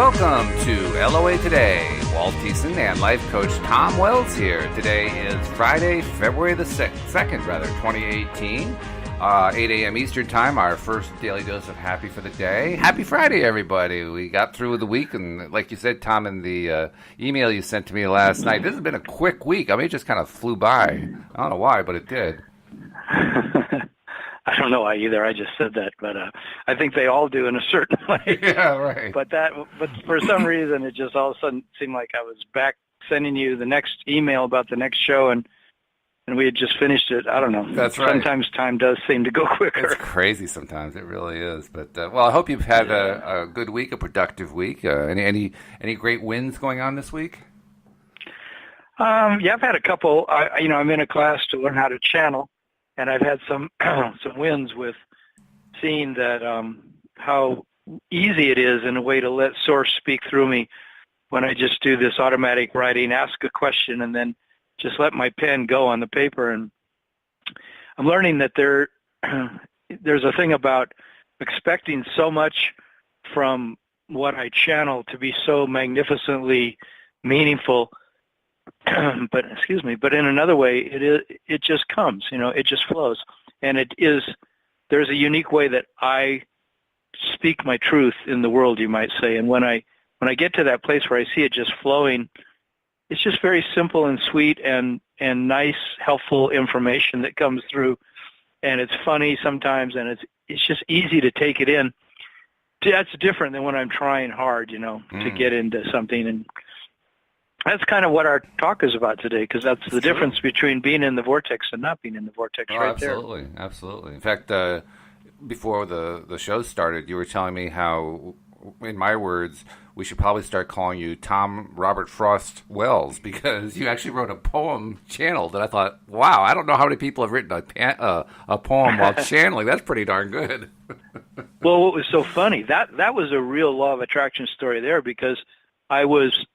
welcome to LOA Today. Walt Thiessen and life coach Tom Wells here. Today is Friday, February the 2nd, 2018. 8 a.m. Eastern Time, our first daily dose of happy for the day. Happy Friday, everybody. We got through the week, and like you said, Tom, in the email you sent to me last night, this has been a quick week. I mean, it just kind of flew by. I don't know why, but it did. I don't know why either. I just said that, but I think they all do in a certain way. Yeah, right. But for some reason, it just all of a sudden seemed like I was back sending you the next email about the next show, and we had just finished it. I don't know. That's right. Sometimes time does seem to go quicker. It's crazy sometimes. It really is. But well, I hope you've had a good week, a productive week. Any great wins going on this week? Yeah, I've had a couple. I'm in a class to learn how to channel, and I've had some some wins with seeing that how easy it is in a way to let source speak through me when I just do this automatic writing, ask a question, and then just let my pen go on the paper. And I'm learning that there's a thing about expecting so much from what I channel to be so magnificently meaningful. but in another way, it just comes, it just flows. And there's a unique way that I speak my truth in the world, you might say. And when I get to that place where I see it just flowing, it's just very simple and sweet and nice, helpful information that comes through. And it's funny sometimes, and it's just easy to take it in. That's different than when I'm trying hard, to get into something. And that's kind of what our talk is about today, because that's the difference between being in the vortex and not being in the vortex absolutely, there. Absolutely. In fact, before the show started, you were telling me how, in my words, we should probably start calling you Tom Robert Frost Wells, because you actually wrote a poem channeled, and I thought, wow, I don't know how many people have written a poem while channeling. That's pretty darn good. Well, what was so funny, that was a real law of attraction story there, because I was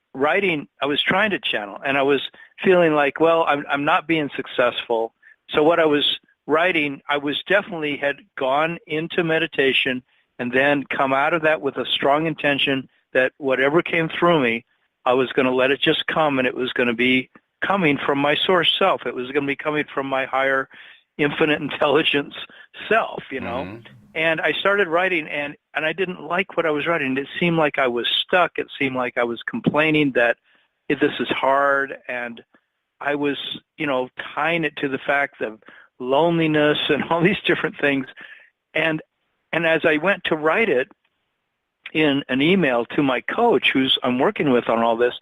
trying to channel, and I was feeling like, well, I'm not being successful. So what I was writing, I was definitely had gone into meditation and then come out of that with a strong intention that whatever came through me, I was going to let it just come, and it was going to be coming from my source self. It was going to be coming from my higher infinite intelligence self, Mm-hmm. And I started writing, and I didn't like what I was writing. It seemed like I was stuck. It seemed like I was complaining that this is hard, and I was, tying it to the fact of loneliness and all these different things. And as I went to write it in an email to my coach, who's I'm working with on all this,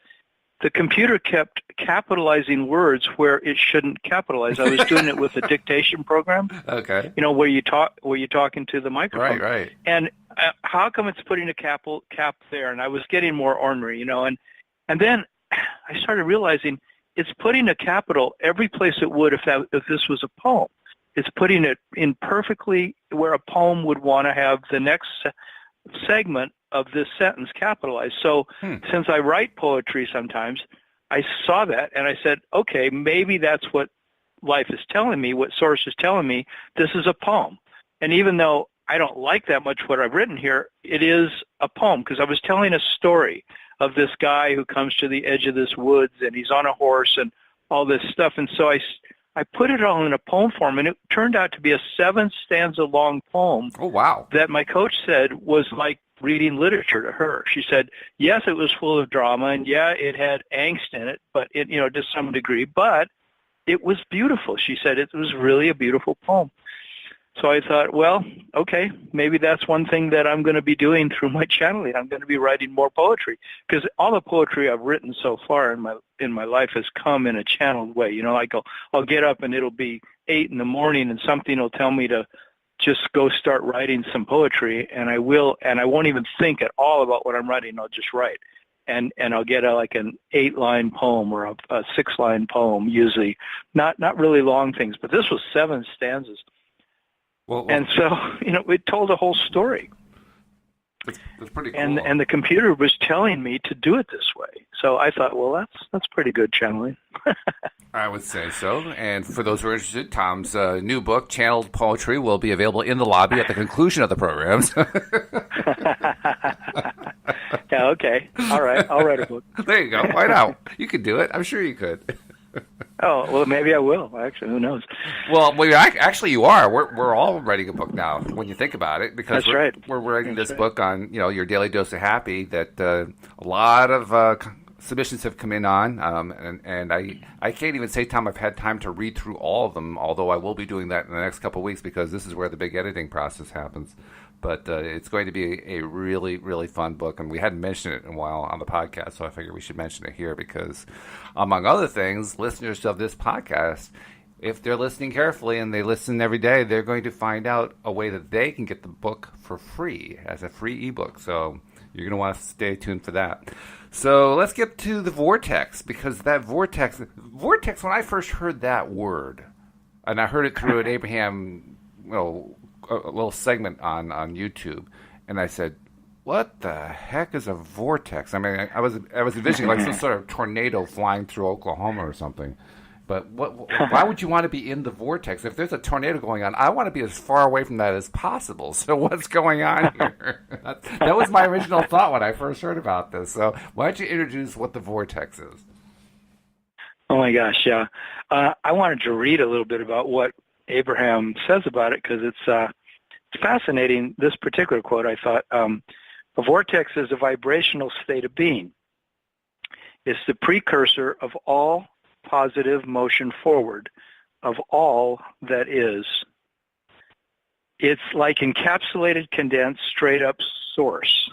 the computer kept capitalizing words where it shouldn't capitalize. I was doing it with a dictation program. Okay. Where you're talking to the microphone. Right. And how come it's putting a cap there? And I was getting more ornery, and then I started realizing it's putting a capital every place it would if this was a poem. It's putting it in perfectly where a poem would want to have the next segment of this sentence capitalized. So since I write poetry sometimes, I saw that and I said, okay, maybe that's what life is telling me, what source is telling me, this is a poem. And even though I don't like that much what I've written here, it is a poem, because I was telling a story of this guy who comes to the edge of this woods, and he's on a horse and all this stuff. And so I put it all in a poem form, and it turned out to be a 7-stanza long poem. Oh, wow. That my coach said was like reading literature to her. She said, yes, it was full of drama, and yeah, it had angst in it, but it, to some degree, but it was beautiful. She said it was really a beautiful poem. So I thought, well, okay, maybe that's one thing that I'm going to be doing through my channeling. I'm going to be writing more poetry, because all the poetry I've written so far in my life has come in a channeled way. I'll get up and it'll be 8 a.m. and something will tell me to just go start writing some poetry, and I will, and I won't even think at all about what I'm writing. I'll just write, and I'll get like an 8-line poem or a 6-line poem, usually not really long things, but this was 7 stanzas. Well, and so, it told a whole story. That's pretty cool. And the computer was telling me to do it this way. So I thought, well, that's pretty good channeling. I would say so. And for those who are interested, Tom's new book, Channeled Poetry, will be available in the lobby at the conclusion of the programs. Yeah, Okay. All right. I'll write a book. There you go. Why not? You could do it. I'm sure you could. Oh, well, maybe I will. Actually, who knows? Well, actually, you are. We're all writing a book now. When you think about it, because That's right. We're writing this book on your daily dose of happy. That a lot of submissions have come in on, and I can't even say, Tom, I've had time to read through all of them. Although I will be doing that in the next couple of weeks because this is where the big editing process happens. But it's going to be a really, really fun book, and we hadn't mentioned it in a while on the podcast, so I figured we should mention it here because, among other things, listeners of this podcast, if they're listening carefully and they listen every day, they're going to find out a way that they can get the book for free as a free ebook. So you're going to want to stay tuned for that. So let's get to the Vortex, because that Vortex, when I first heard that word, and I heard it through an Abraham, a little segment on YouTube, and I said, "What the heck is a vortex?" I mean, I was envisioning like some sort of tornado flying through Oklahoma or something. But why would you want to be in the vortex? If there's a tornado going on, I want to be as far away from that as possible. So what's going on here? That was my original thought when I first heard about this. So why don't you introduce what the vortex is? Oh my gosh, yeah. I wanted to read a little bit about what Abraham says about it because it's fascinating. This particular quote, I thought, a vortex is a vibrational state of being. It's the precursor of all positive motion forward, of all that is. It's like encapsulated, condensed, straight up source.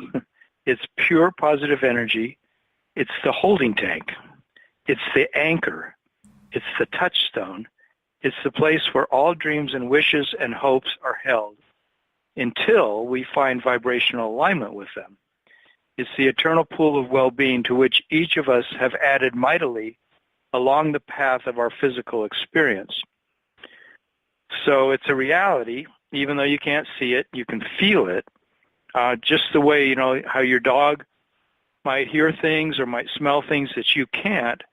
It's pure positive energy. It's the holding tank. It's the anchor. It's the touchstone. It's the place where all dreams and wishes and hopes are held until we find vibrational alignment with them. It's the eternal pool of well-being to which each of us have added mightily along the path of our physical experience. So it's a reality, even though you can't see it, you can feel it. Just the way, how your dog might hear things or might smell things that you can't.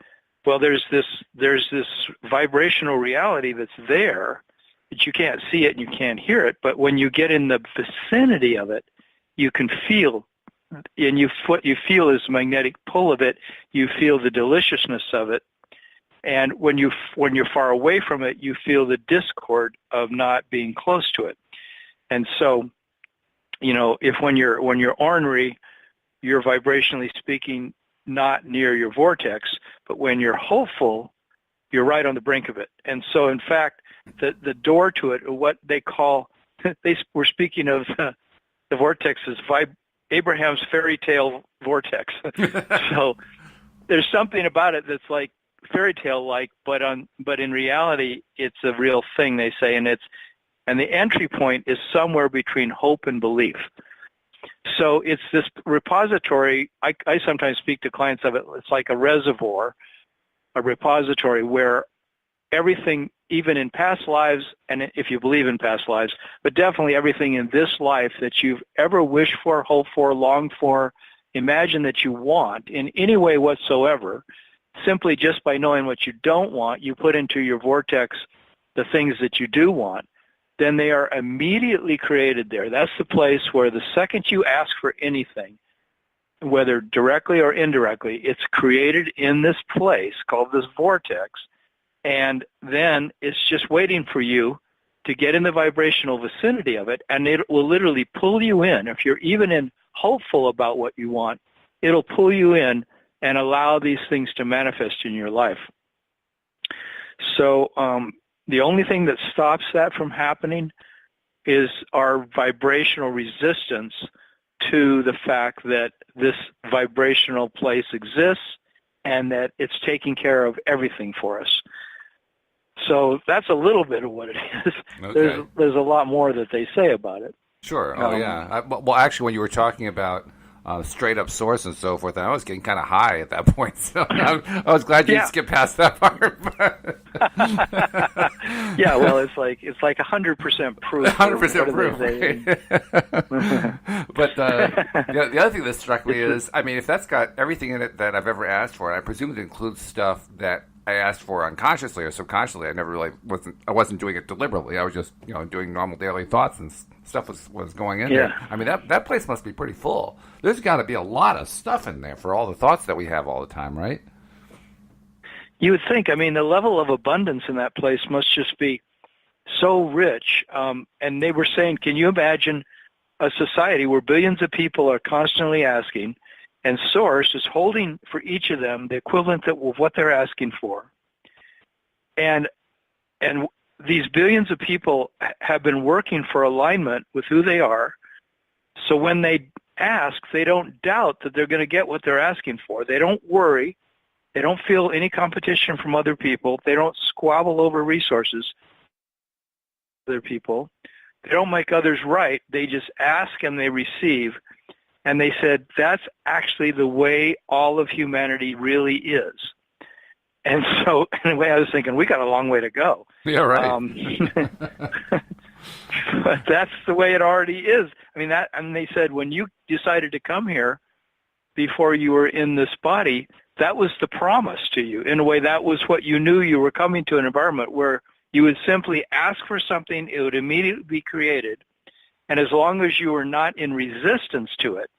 Well, there's this vibrational reality that's there that you can't see it and you can't hear it. But when you get in the vicinity of it, you can feel, and what you feel is the magnetic pull of it. You feel the deliciousness of it. And when you're far away from it, you feel the discord of not being close to it. And so, if when you're ornery, you're vibrationally speaking not near your vortex, but when you're hopeful, you're right on the brink of it. And so, in fact, the door to it, what they call, we're speaking of the vortex is Abraham's fairy tale vortex. So there's something about it that's like fairy tale like, but in reality, it's a real thing, they say, and the entry point is somewhere between hope and belief. So it's this repository. I sometimes speak to clients of it. It's like a reservoir, a repository where everything, even in past lives, and if you believe in past lives, but definitely everything in this life that you've ever wished for, hoped for, longed for, imagine that you want in any way whatsoever, simply just by knowing what you don't want, you put into your vortex the things that you do want, then they are immediately created there. That's the place where the second you ask for anything, whether directly or indirectly, it's created in this place called this vortex, and then it's just waiting for you to get in the vibrational vicinity of it, and it will literally pull you in. If you're even hopeful about what you want, it'll pull you in and allow these things to manifest in your life. So the only thing that stops that from happening is our vibrational resistance to the fact that this vibrational place exists and that it's taking care of everything for us. So that's a little bit of what it is. Okay. There's a lot more that they say about it. Sure. Oh, yeah. Well, actually, when you were talking about straight up source and so forth, I was getting kind of high at that point. So I was glad you skipped past that part. Yeah, well, it's like 100% proof. 100% proof. But the other thing that struck me is, I mean, if that's got everything in it that I've ever asked for, and I presume it includes stuff that I asked for unconsciously or subconsciously. I wasn't doing it deliberately. I was just, doing normal daily thoughts and stuff was going in there. I mean, that place must be pretty full. There's got to be a lot of stuff in there for all the thoughts that we have all the time, right? You would think. I mean, the level of abundance in that place must just be so rich. And they were saying, can you imagine a society where billions of people are constantly asking, and Source is holding for each of them the equivalent of what they're asking for. And these billions of people have been working for alignment with who they are. So when they ask, they don't doubt that they're going to get what they're asking for. They don't worry. They don't feel any competition from other people. They don't squabble over resources from other people. They don't make others right. They just ask and they receive. And they said, that's actually the way all of humanity really is. And so, anyway, I was thinking, we got a long way to go. Yeah, right. But that's the way it already is. I mean, and they said, when you decided to come here before you were in this body, that was the promise to you. In a way, that was what you knew. You were coming to an environment where you would simply ask for something, it would immediately be created. And as long as you were not in resistance to it,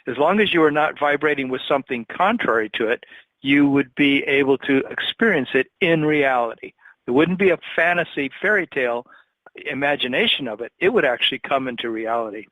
as long as you were not vibrating with something contrary to it, you would be able to experience it in reality. It wouldn't be a fantasy fairy tale imagination of it. It would actually come into reality.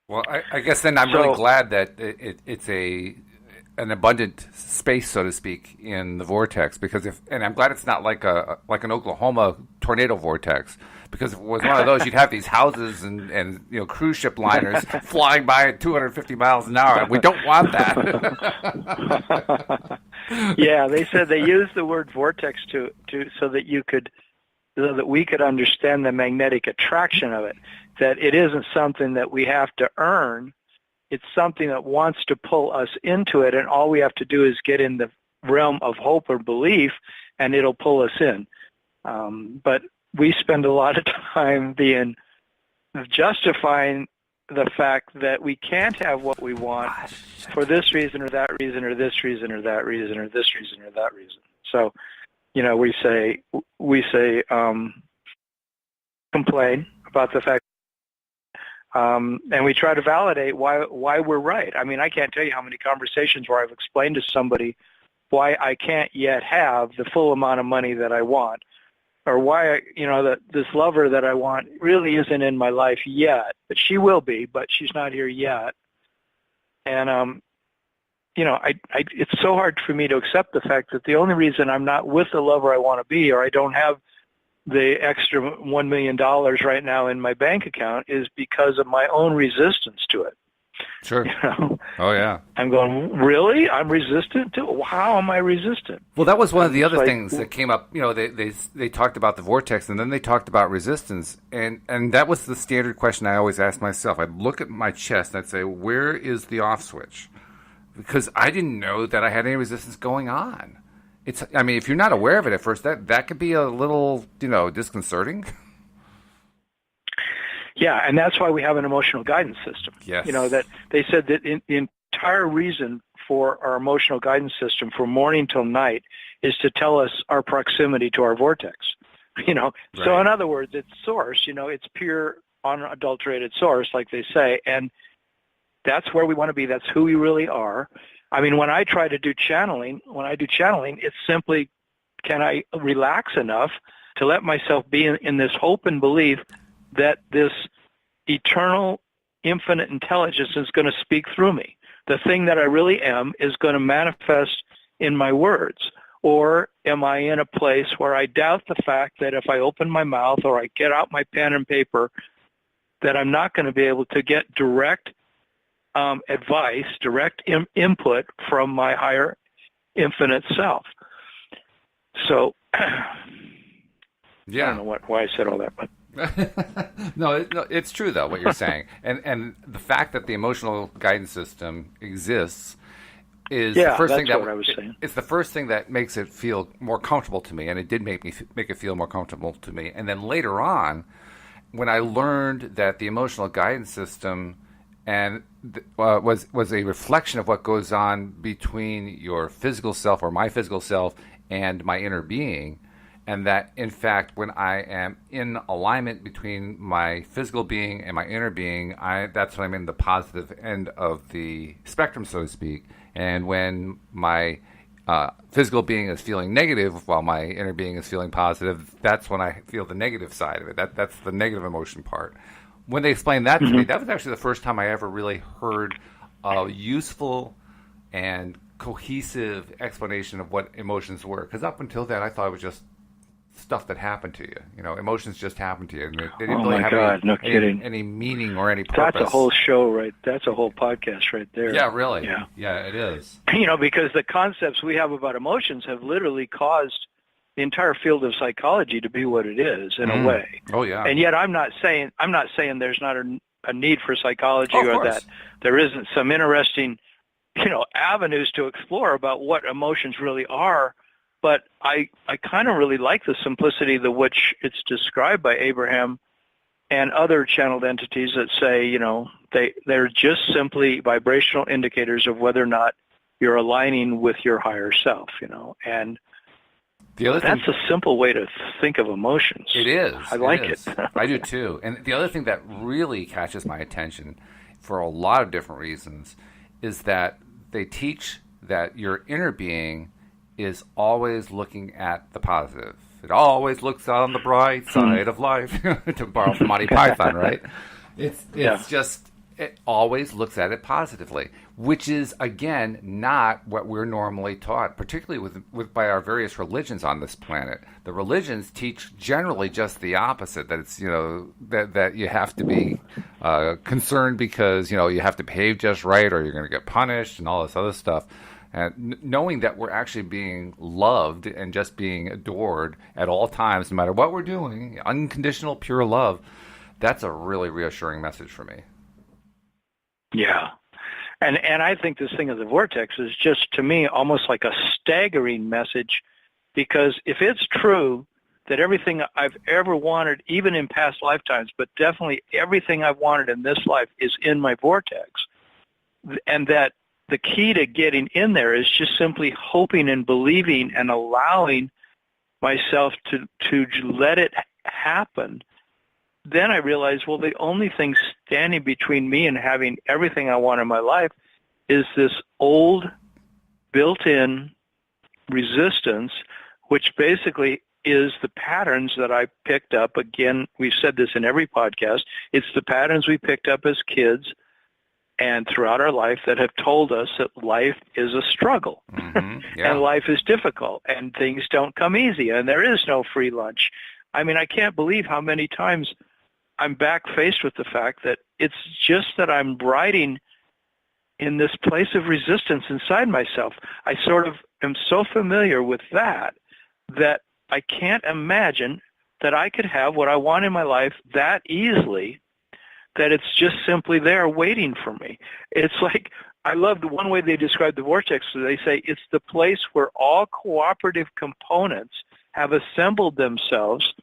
Well, I guess then I'm really glad that it's an abundant space, so to speak, in the vortex, because and I'm glad it's not like an Oklahoma tornado vortex, because if it was one of those, you'd have these houses and cruise ship liners flying by at 250 miles an hour. We don't want that. Yeah, they said they used the word vortex so that we could understand the magnetic attraction of it, that it isn't something that we have to earn. It's something that wants to pull us into it, and all we have to do is get in the realm of hope or belief, and it'll pull us in. But we spend a lot of time justifying the fact that we can't have what we want for this reason or that reason or this reason or that reason or this reason or that reason. So, we say complain about the fact. And we try to validate why we're right. I mean, I can't tell you how many conversations where I've explained to somebody why I can't yet have the full amount of money that I want, or why that this lover that I want really isn't in my life yet, but she will be, but she's not here yet. And it's so hard for me to accept the fact that the only reason I'm not with the lover I want to be, or I don't have the extra $1 million right now in my bank account, is because of my own resistance to it. Sure. Oh, yeah. I'm going, really? I'm resistant to it? How am I resistant? Well, that was one of the other things that came up. They talked about the vortex, and then they talked about resistance. And that was the standard question I always asked myself. I'd look at my chest and I'd say, where is the off switch? Because I didn't know that I had any resistance going on. If you're not aware of it at first, that could be a little, disconcerting. Yeah, and that's why we have an emotional guidance system. Yes. That they said that the entire reason for our emotional guidance system from morning till night is to tell us our proximity to our vortex. Right. So in other words, it's source, it's pure, unadulterated source, like they say, and that's where we want to be. That's who we really are. I mean, when I try to do channeling, it's simply, can I relax enough to let myself be in this hope and belief that this eternal, infinite intelligence is going to speak through me. The thing that I really am is going to manifest in my words. Or am I in a place where I doubt the fact that if I open my mouth or I get out my pen and paper, that I'm not going to be able to get direct advice, direct input from my higher infinite self. So, yeah. I don't know why I said all that, but no, it's true though what you're saying, and the fact that the emotional guidance system exists is the first thing that what I was saying. It's the first thing that makes it feel more comfortable to me, and it did make it feel more comfortable to me. And then later on, when I learned that the emotional guidance system was a reflection of what goes on between your physical self or my physical self and my inner being. And that, in fact, when I am in alignment between my physical being and my inner being, that's when I'm in the positive end of the spectrum, so to speak. And when my physical being is feeling negative while my inner being is feeling positive, that's when I feel the negative side of it. That's the negative emotion part. When they explained that to me, that was actually the first time I ever really heard a useful and cohesive explanation of what emotions were. Because up until then, I thought it was just stuff that happened to you. You know, emotions just happened to you. And they didn't really have any meaning or any purpose. That's a whole show, right? That's a whole podcast right there. Yeah, really. Yeah, it is. You know, because the concepts we have about emotions have literally caused the entire field of psychology to be what it is in a way. Oh, yeah. And yet I'm not saying there's not a need for psychology or that there isn't some interesting, avenues to explore about what emotions really are. But I kind of really like the simplicity with which it's described by Abraham and other channeled entities that say, they're just simply vibrational indicators of whether or not you're aligning with your higher self, and that's a simple way to think of emotions. It is. I like it. I do too. And the other thing that really catches my attention for a lot of different reasons is that they teach that your inner being is always looking at the positive. It always looks on the bright side of life, to borrow from Monty Python, right? It's just, it always looks at it positively, which is, again, not what we're normally taught, particularly with by our various religions on this planet. The religions teach generally just the opposite, that it's, that you have to be concerned because, you have to behave just right or you're going to get punished and all this other stuff. And knowing that we're actually being loved and just being adored at all times, no matter what we're doing, unconditional, pure love, that's a really reassuring message for me. Yeah. And I think this thing of the vortex is just, to me, almost like a staggering message, because if it's true that everything I've ever wanted, even in past lifetimes, but definitely everything I've wanted in this life is in my vortex, and that the key to getting in there is just simply hoping and believing and allowing myself to let it happen, then I realized, well, the only thing standing between me and having everything I want in my life is this old built-in resistance, which basically is the patterns that I picked up. Again, we've said this in every podcast. It's the patterns we picked up as kids and throughout our life that have told us that life is a struggle, and life is difficult, and things don't come easy, and there is no free lunch. I mean, I can't believe how many times I'm back faced with the fact that it's just that I'm riding in this place of resistance inside myself. I sort of am so familiar with that I can't imagine that I could have what I want in my life that easily, that it's just simply there waiting for me. It's like, I love the one way they describe the vortex. So they say it's the place where all cooperative components have assembled themselves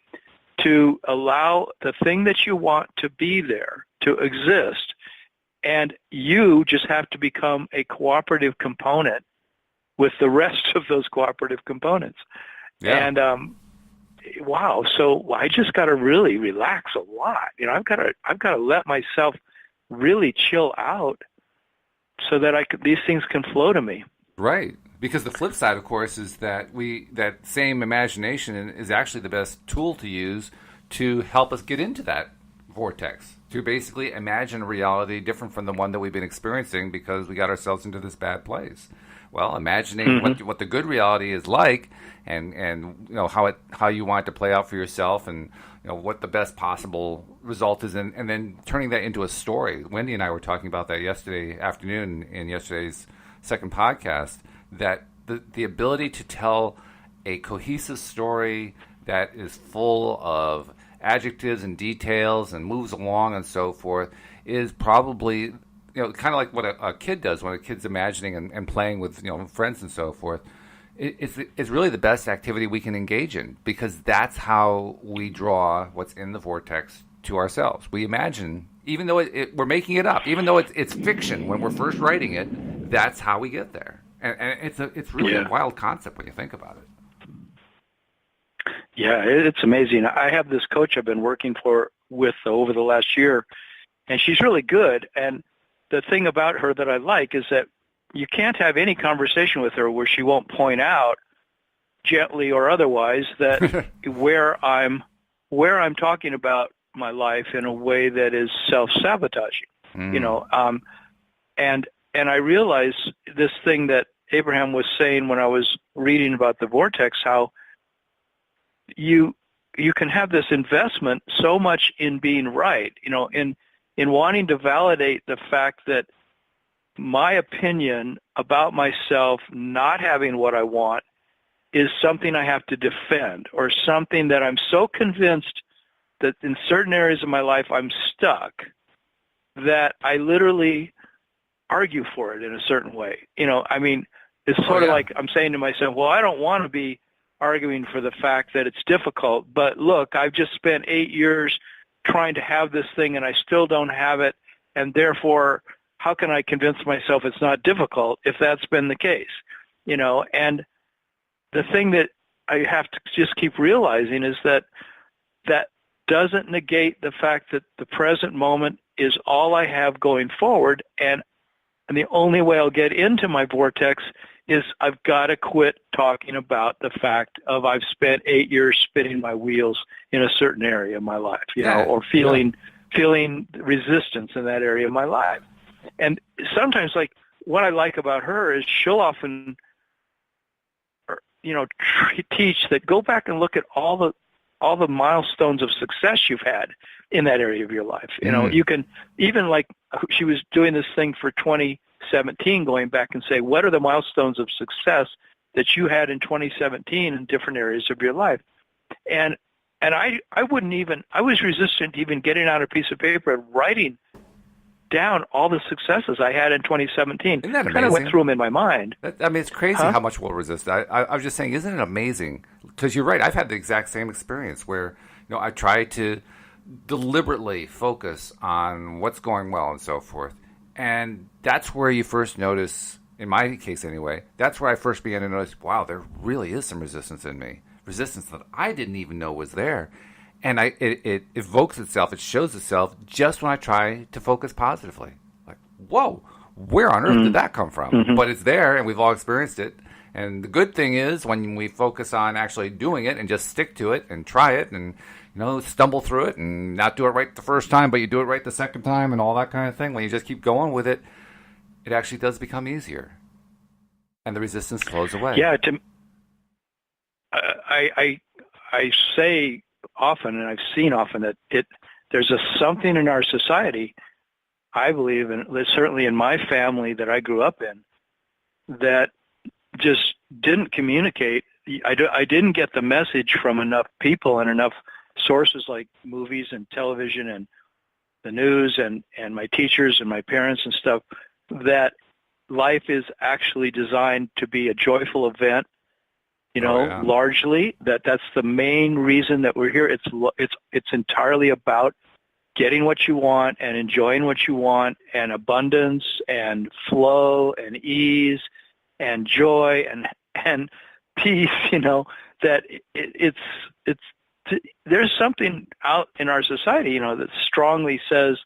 to allow the thing that you want to be there, to exist. And you just have to become a cooperative component with the rest of those cooperative components. Yeah. And wow, so I just got to really relax a lot. I've got to let myself really chill out so that these things can flow to me. Right. Because the flip side, of course, is that that same imagination is actually the best tool to use to help us get into that vortex, to basically imagine a reality different from the one that we've been experiencing because we got ourselves into this bad place. Well, imagining what the good reality is like, and how you want it to play out for yourself, and what the best possible result is, and then turning that into a story. Wendy and I were talking about that yesterday afternoon in yesterday's second podcast. That the ability to tell a cohesive story that is full of adjectives and details and moves along and so forth is probably kind of like what a kid does when a kid's imagining and playing with friends and so forth. It's really the best activity we can engage in, because that's how we draw what's in the vortex to ourselves. We imagine, even though we're making it up, even though it's fiction when we're first writing it, that's how we get there. And it's really a wild concept when you think about it. Yeah, it's amazing. I have this coach I've been working with over the last year, and she's really good. And the thing about her that I like is that you can't have any conversation with her where she won't point out, gently or otherwise, that where I'm talking about my life in a way that is self-sabotaging. And I realize this thing that Abraham was saying when I was reading about the Vortex, how you can have this investment so much in being right, in wanting to validate the fact that my opinion about myself not having what I want is something I have to defend, or something that I'm so convinced that in certain areas of my life I'm stuck that I literally argue for it in a certain way. It's sort of like I'm saying to myself, well, I don't want to be arguing for the fact that it's difficult, but look, I've just spent 8 years trying to have this thing and I still don't have it, and therefore how can I convince myself it's not difficult if that's been the case? And the thing that I have to just keep realizing is that doesn't negate the fact that the present moment is all I have going forward, and the only way I'll get into my vortex is I've got to quit talking about the fact of I've spent 8 years spinning my wheels in a certain area of my life, or feeling resistance in that area of my life. And sometimes, like, what I like about her is she'll often, teach that go back and look at all the milestones of success you've had in that area of your life. You can even, like, she was doing this thing for 2017, going back and say, what are the milestones of success that you had in 2017 in different areas of your life? And I was resistant to even getting out a piece of paper and writing down all the successes I had in 2017. Isn't that amazing? I kind of went through them in my mind. It's crazy how much we'll resist. I was just saying, isn't it amazing? Because you're right. I've had the exact same experience where, I try to deliberately focus on what's going well and so forth. And that's where you first notice, in my case anyway, that's where I first began to notice, wow, there really is some resistance in me. Resistance that I didn't even know was there. And it evokes itself, it shows itself just when I try to focus positively. Like, whoa, where on earth did that come from? Mm-hmm. But it's there, and we've all experienced it. And the good thing is when we focus on actually doing it and just stick to it and try it and, stumble through it and not do it right the first time, but you do it right the second time and all that kind of thing, when you just keep going with it, it actually does become easier. And the resistance flows away. Yeah, I say often, and I've seen often, that there's something in our society, I believe, and certainly in my family that I grew up in, that just didn't communicate. I didn't get the message from enough people and enough sources like movies and television and the news and my teachers and my parents and stuff, that life is actually designed to be a joyful event. Largely that's the main reason that we're here. It's entirely about getting what you want and enjoying what you want, and abundance and flow and ease and joy and peace. That there's something out in our society, that strongly says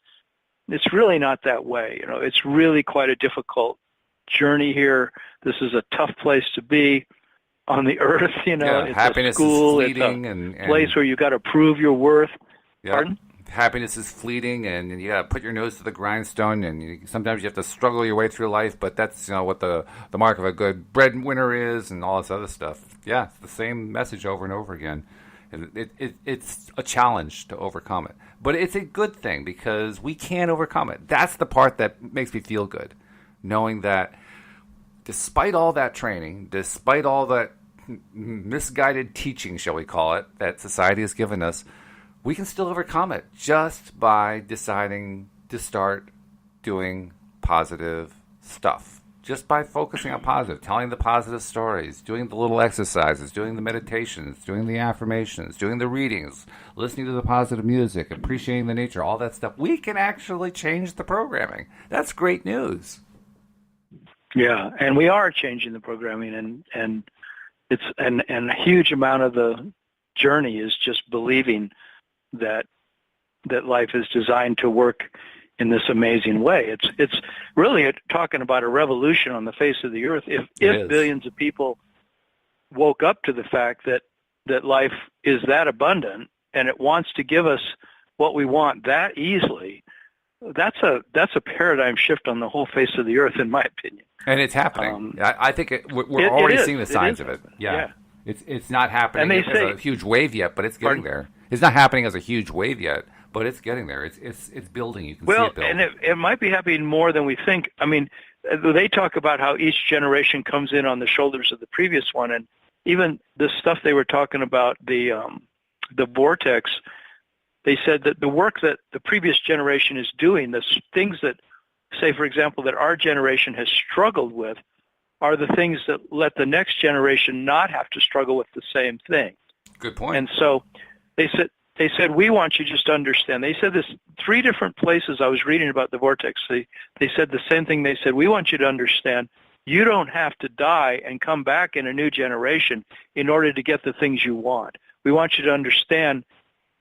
it's really not that way. It's really quite a difficult journey here. This is a tough place to be on the earth, it's happiness a school, is fleeting, it's a place where you got to prove your worth. Yeah. Pardon? Happiness is fleeting, and you got to put your nose to the grindstone, and sometimes you have to struggle your way through life, but that's what the mark of a good breadwinner is, and all this other stuff. Yeah, it's the same message over and over again. It's a challenge to overcome it, but it's a good thing because we can overcome it. That's the part that makes me feel good, knowing that despite all that training, despite all that misguided teaching, shall we call it, that society has given us, we can still overcome it just by deciding to start doing positive stuff. Just by focusing on positive, telling the positive stories, doing the little exercises, doing the meditations, doing the affirmations, doing the readings, listening to the positive music, appreciating the nature, all that stuff, we can actually change the programming. That's great news. Yeah, and we are changing the programming, and it's and a huge amount of the journey is just believing that life is designed to work in this amazing way. It's really talking about a revolution on the face of the earth. If billions of people woke up to the fact that life is that abundant and it wants to give us what we want that easily, that's a paradigm shift on the whole face of the earth, in my opinion. And it's happening. I think we're already seeing the signs of it. Yeah. It's not happening as a huge wave yet, but it's getting there. It's not happening as a huge wave yet, but it's getting there. It's building. You can see it building. And it might be happening more than we think. I mean, they talk about how each generation comes in on the shoulders of the previous one, and even the stuff they were talking about, the Vortex, they said that the work that the previous generation is doing, the things that, say, for example, that our generation has struggled with, are the things that let the next generation not have to struggle with the same thing. Good point. And so they said, we want you just to understand. They said this 3 different places I was reading about the Vortex. They said the same thing. They said, we want you to understand you don't have to die and come back in a new generation in order to get the things you want. We want you to understand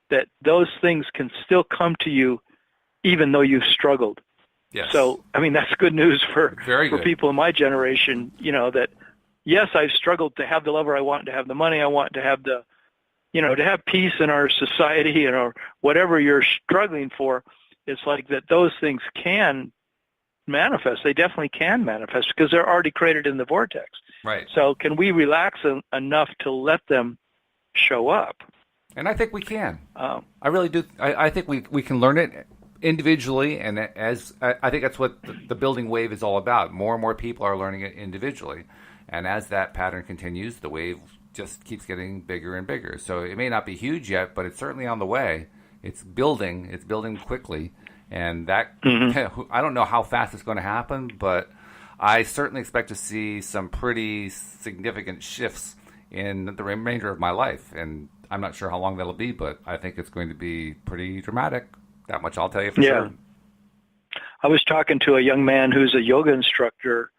that those things can still come to you even though you've struggled. Yes. So, I mean, that's good news for people in my generation, that, yes, I've struggled to have the lover I want, to have the money I want, to have to have peace in our society or whatever you're struggling for. It's like that those things can manifest. They definitely can manifest because they're already created in the vortex. Right. So can we relax enough to let them show up? And I think we can. I really do. I think we can learn it individually, and I think that's what the building wave is all about. More and more people are learning it individually, and as that pattern continues, the wave just keeps getting bigger and bigger. So it may not be huge yet, but it's certainly on the way. It's building. It's building quickly, and that I don't know how fast it's going to happen, but I certainly expect to see some pretty significant shifts in the remainder of my life, and I'm not sure how long that'll be, but I think it's going to be pretty dramatic. That much I'll tell you for sure. I was talking to a young man who's a yoga instructor.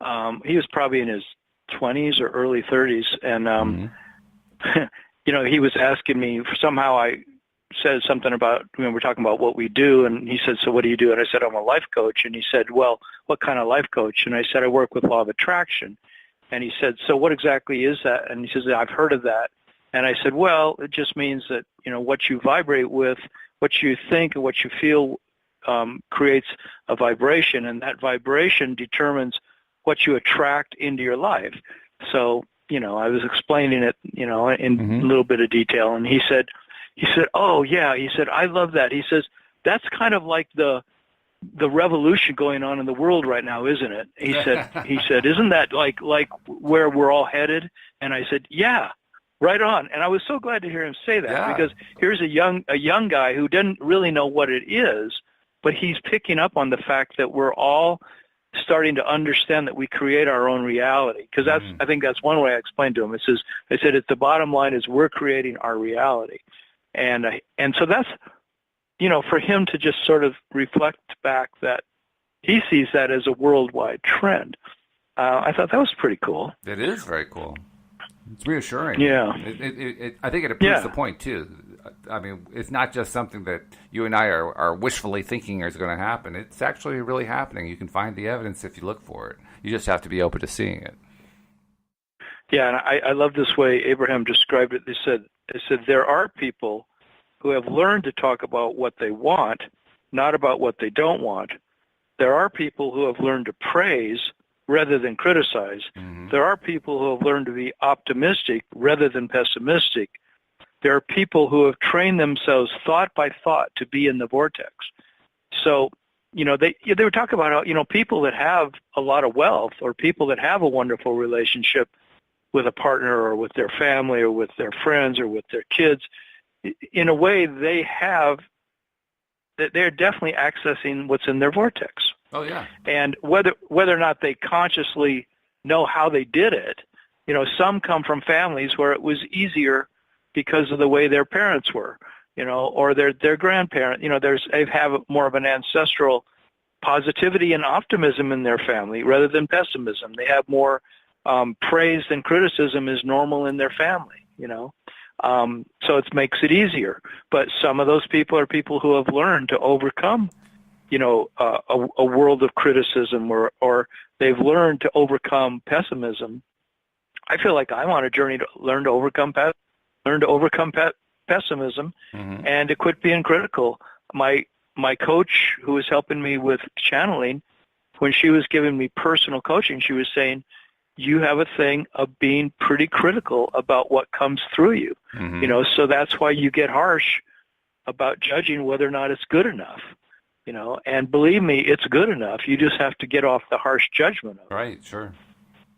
He was probably in his 20s or early 30s, and he was asking me. Somehow I said something about we're talking about what we do, and he said, "So what do you do?" And I said, "I'm a life coach." And he said, "Well, what kind of life coach?" And I said, "I work with law of attraction." And he said, "So what exactly is that?" And he says, "I've heard of that." And I said, "Well, it just means that what you vibrate with, what you think and what you feel creates a vibration, and that vibration determines what you attract into your life." So, I was explaining it, in a little bit of detail, and he said, "Oh yeah," he said, "I love that." He says, "That's kind of like the revolution going on in the world right now, isn't it?" He said, "Isn't that like where we're all headed?" And I said, "Yeah. Right on." And I was so glad to hear him say that because here's a young guy who didn't really know what it is, but he's picking up on the fact that we're all starting to understand that we create our own reality. Because I think that's one way I explained to him. I said, it's the bottom line is we're creating our reality. And so that's, for him to just sort of reflect back that he sees that as a worldwide trend. I thought that was pretty cool. It is very cool. It's reassuring. Yeah. I think it proves the point, too. I mean, it's not just something that you and I are wishfully thinking is going to happen. It's actually really happening. You can find the evidence if you look for it. You just have to be open to seeing it. Yeah, and I love this way Abraham described it. They said there are people who have learned to talk about what they want, not about what they don't want. There are people who have learned to praise rather than criticize. There are people who have learned to be optimistic rather than pessimistic. There are people who have trained themselves thought by thought to be in the vortex. So, they were talking about how, people that have a lot of wealth or people that have a wonderful relationship with a partner or with their family or with their friends or with their kids, in a way they're definitely accessing what's in their vortex. Oh, yeah. And whether or not they consciously know how they did it, some come from families where it was easier because of the way their parents were, or their grandparent. They have more of an ancestral positivity and optimism in their family rather than pessimism. They have more praise than criticism is normal in their family. So it makes it easier. But some of those people are people who have learned to overcome, a world of criticism, or they've learned to overcome pessimism. I feel like I'm on a journey to learn to overcome pessimism, and to quit being critical. My coach, who was helping me with channeling, when she was giving me personal coaching, she was saying, you have a thing of being pretty critical about what comes through you. So that's why you get harsh about judging whether or not it's good enough. And believe me, it's good enough. You just have to get off the harsh judgment of it. Right, sure.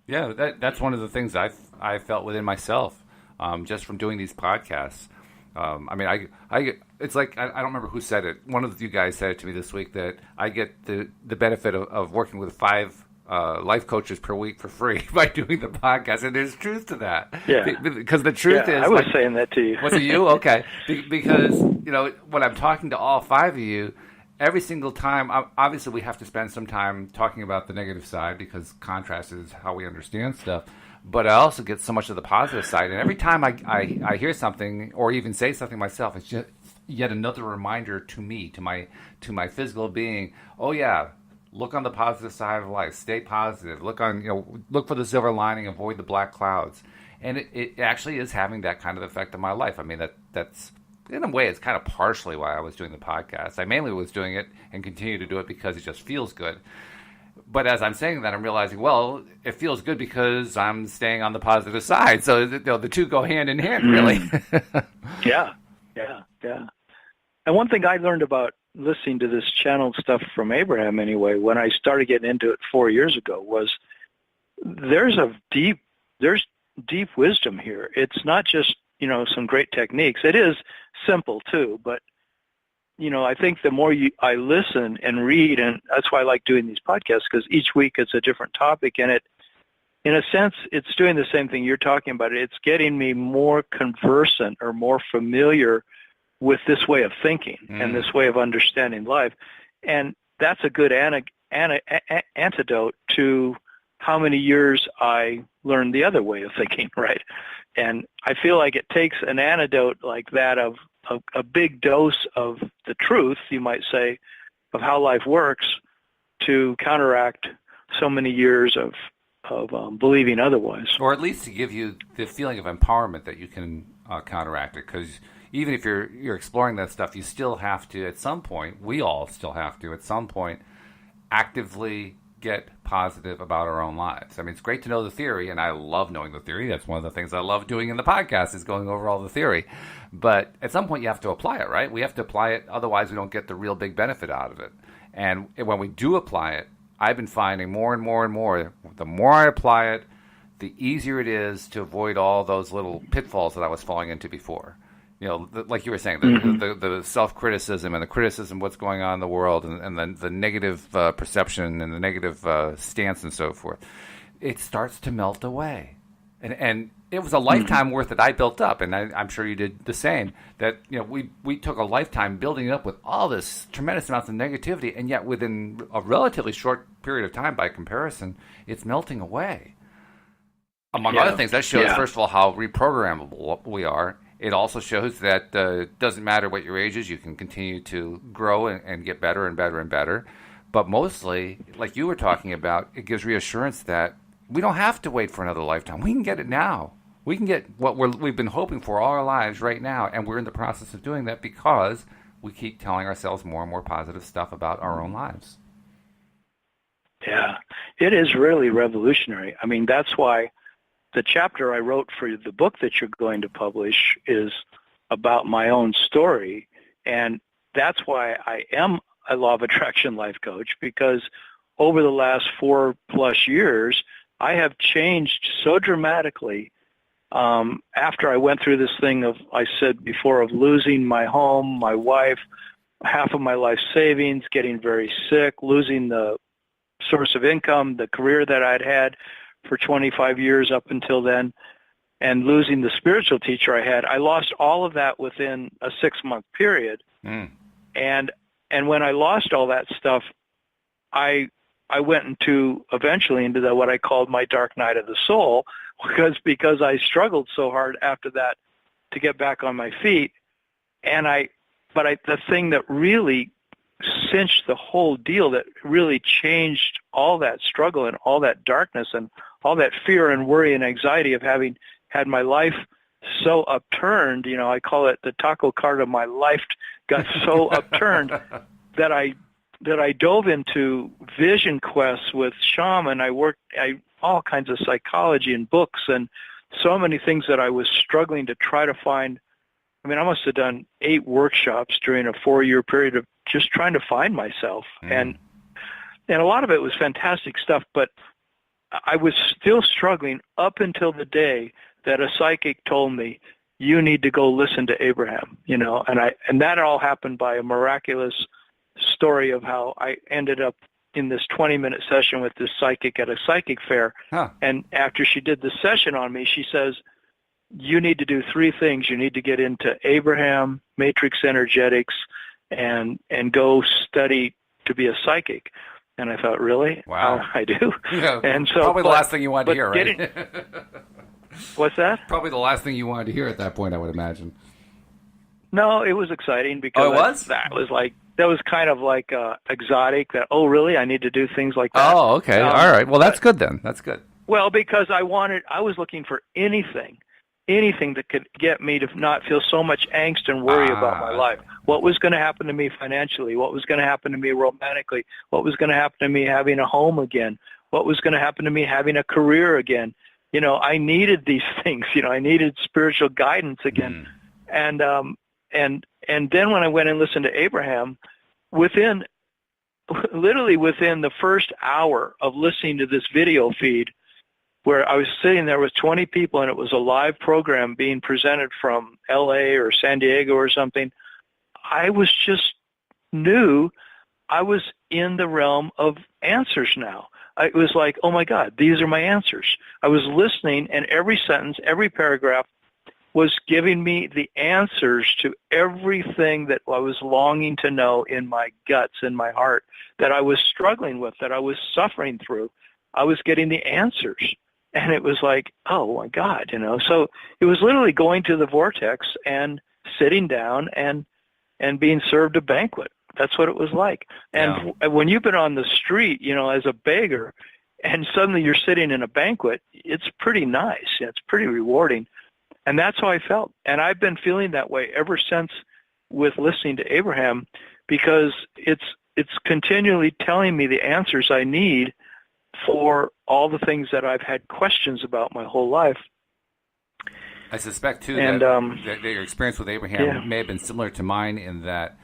Yeah, that's one of the things I felt within myself, just from doing these podcasts. It's like, I don't remember who said it. One of you guys said it to me this week, that I get the benefit of working with 5 life coaches per week for free by doing the podcast, and there's truth to that. Yeah. Because the truth is, I was saying that to you. Was it you? Okay. Because when I'm talking to all 5 of you, every single time, obviously we have to spend some time talking about the negative side, because contrast is how we understand stuff. But I also get so much of the positive side, and every time I hear something or even say something myself, it's just yet another reminder to me, to my physical being. Oh yeah, look on the positive side of life. Stay positive. Look for the silver lining. Avoid the black clouds. And it actually is having that kind of effect on my life. I mean, that's in a way, it's kind of partially why I was doing the podcast. I mainly was doing it and continue to do it because it just feels good. But as I'm saying that, I'm realizing, well, it feels good because I'm staying on the positive side. So the two go hand in hand, really. Yeah. And one thing I learned about listening to this channeled stuff from Abraham, anyway, when I started getting into it 4 years ago, was there's deep wisdom here. It's not just some great techniques. It is simple too, but I think the more I listen and read, and that's why I like doing these podcasts, because each week it's a different topic, and in a sense, it's doing the same thing you're talking about. It's getting me more conversant or more familiar with this way of thinking and this way of understanding life, and that's a good antidote to how many years I learned the other way of thinking, right? And I feel like it takes an antidote like that of a big dose of the truth, you might say, of how life works, to counteract so many years of believing otherwise. Or at least to give you the feeling of empowerment that you can counteract it. Because even if you're exploring that stuff, you still have to, at some point, we all still have to, at some point, actively get positive about our own lives. I mean, it's great to know the theory, and I love knowing the theory. That's one of the things I love doing in the podcast, is going over all the theory. But at some point, you have to apply it, right? We have to apply it. Otherwise, we don't get the real big benefit out of it. And when we do apply it, I've been finding more and more and more, the more I apply it, the easier it is to avoid all those little pitfalls that I was falling into before. Like you were saying, the self-criticism and the criticism of what's going on in the world, and the negative perception and the negative stance and so forth. It starts to melt away. And it was a lifetime worth that I built up, and I'm sure you did the same, that we took a lifetime building up with all this tremendous amounts of negativity, and yet within a relatively short period of time, by comparison, it's melting away. Among other things, that shows, first of all, how reprogrammable we are. It also shows that it doesn't matter what your age is, you can continue to grow and get better and better and better. But mostly, like you were talking about, it gives reassurance that we don't have to wait for another lifetime. We can get it now. We can get what we've been hoping for all our lives right now, and we're in the process of doing that because we keep telling ourselves more and more positive stuff about our own lives. Yeah, it is really revolutionary. I mean, that's why the chapter I wrote for the book that you're going to publish is about my own story, and that's why I am a law of attraction life coach, because over the last 4+ years, I have changed so dramatically after I went through this thing of, I said before, of losing my home, my wife, half of my life savings, getting very sick, losing the source of income, the career that I'd had for 25 years up until then, and losing the spiritual teacher I had. I lost all of that within a 6-month period. And when I lost all that stuff, I went eventually into what I called my dark night of the soul, because I struggled so hard after that to get back on my feet. The thing that really cinched the whole deal, that really changed all that struggle and all that darkness and all that fear and worry and anxiety of having had my life so upturned, I call it the taco cart of my life, got so upturned that I dove into vision quests with shaman. I all kinds of psychology and books and so many things that I was struggling to try to find. I mean, I must have done 8 workshops during a 4-year period of just trying to find myself. And a lot of it was fantastic stuff, but I was still struggling up until the day that a psychic told me, you need to go listen to Abraham, and that all happened by a miraculous story of how I ended up in this 20-minute session with this psychic at a psychic fair. Huh. And after she did the session on me, she says, you need to do 3 things. You need to get into Abraham, matrix energetics, and go study to be a psychic. And I thought, really? Wow. I do. Yeah, and so probably the last thing you wanted to hear, right? What's that? Probably the last thing you wanted to hear at that point, I would imagine. No, it was exciting because that was kind of like exotic. That really, I need to do things like that. Oh, okay, all right. Well, that's good then. That's good. Well, because I was looking for anything that could get me to not feel so much angst and worry about my life. What was going to happen to me financially? What was going to happen to me romantically? What was going to happen to me having a home again? What was going to happen to me having a career again? I needed these things. I needed spiritual guidance again. And then when I went and listened to Abraham, literally within the first hour of listening to this video feed, where I was sitting there with 20 people and it was a live program being presented from LA or San Diego or something, I was just knew I was in the realm of answers now. It was like, oh my God, these are my answers. I was listening, and every sentence, every paragraph was giving me the answers to everything that I was longing to know in my guts, in my heart, that I was struggling with, that I was suffering through. I was getting the answers. And it was like, oh my God, So it was literally going to the Vortex and sitting down and being served a banquet. That's what it was like. And when you've been on the street, as a beggar, and suddenly you're sitting in a banquet, it's pretty nice. It's pretty rewarding. And that's how I felt. And I've been feeling that way ever since with listening to Abraham, because it's continually telling me the answers I need for all the things that I've had questions about my whole life. I suspect, too, that your experience with Abraham may have been similar to mine in that,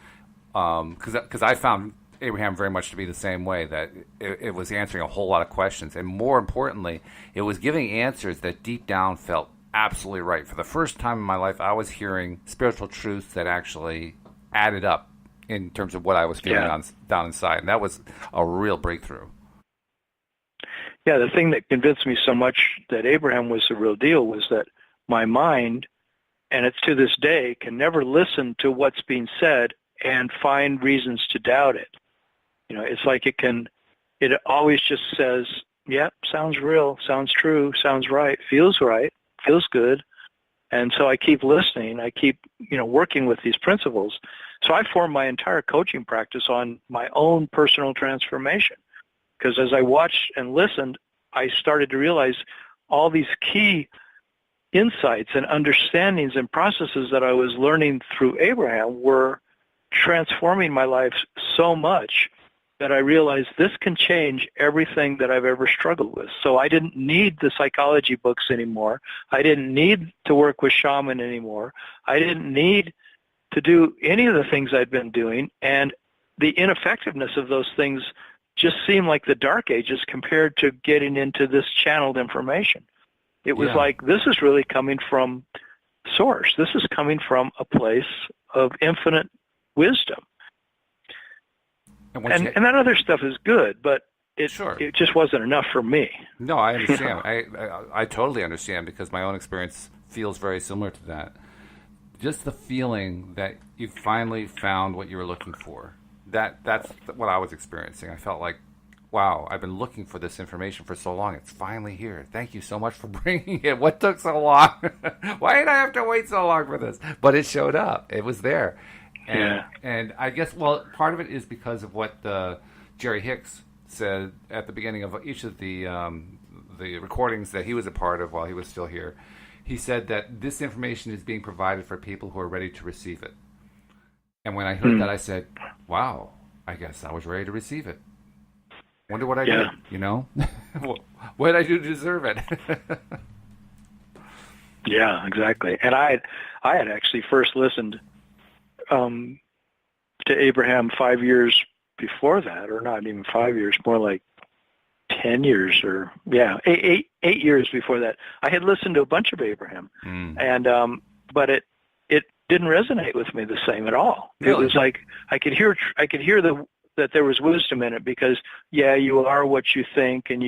because I found Abraham very much to be the same way, that it was answering a whole lot of questions. And more importantly, it was giving answers that deep down felt absolutely right. For the first time in my life, I was hearing spiritual truths that actually added up in terms of what I was feeling down inside. And that was a real breakthrough. Yeah, the thing that convinced me so much that Abraham was the real deal was that my mind, and it's to this day, can never listen to what's being said and find reasons to doubt it. It's like it always just says, yep, sounds real, sounds true, sounds right, feels good. And so I keep listening. I keep, working with these principles. So I formed my entire coaching practice on my own personal transformation. Because as I watched and listened, I started to realize all these key insights and understandings and processes that I was learning through Abraham were transforming my life so much that I realized this can change everything that I've ever struggled with. So I didn't need the psychology books anymore. I didn't need to work with shaman anymore. I didn't need to do any of the things I'd been doing. And the ineffectiveness of those things just seemed like the dark ages compared to getting into this channeled information. It was like, this is really coming from source. This is coming from a place of infinite wisdom. And that other stuff is good, but it just wasn't enough for me. No, I understand. I totally understand, because my own experience feels very similar to that. Just the feeling that you finally found what you were looking for. That's what I was experiencing. I felt like wow, I've been looking for this information for so long. It's finally here. Thank you so much for bringing it. What took so long? Why did I have to wait so long for this? But it showed up. It was there. And I guess, well, part of it is because of what Jerry Hicks said at the beginning of each of the recordings that he was a part of while he was still here. He said that this information is being provided for people who are ready to receive it. And when I heard that, I said, wow, I guess I was ready to receive it. Wonder what I did, you know? What did I do to deserve it? Yeah, exactly. And I had actually first listened to Abraham 5 years before that, or not even 5 years, more like 10 years, or eight years before that. I had listened to a bunch of Abraham, and but it didn't resonate with me the same at all. Really? It was like I could hear that there was wisdom in it, because you are what you think, and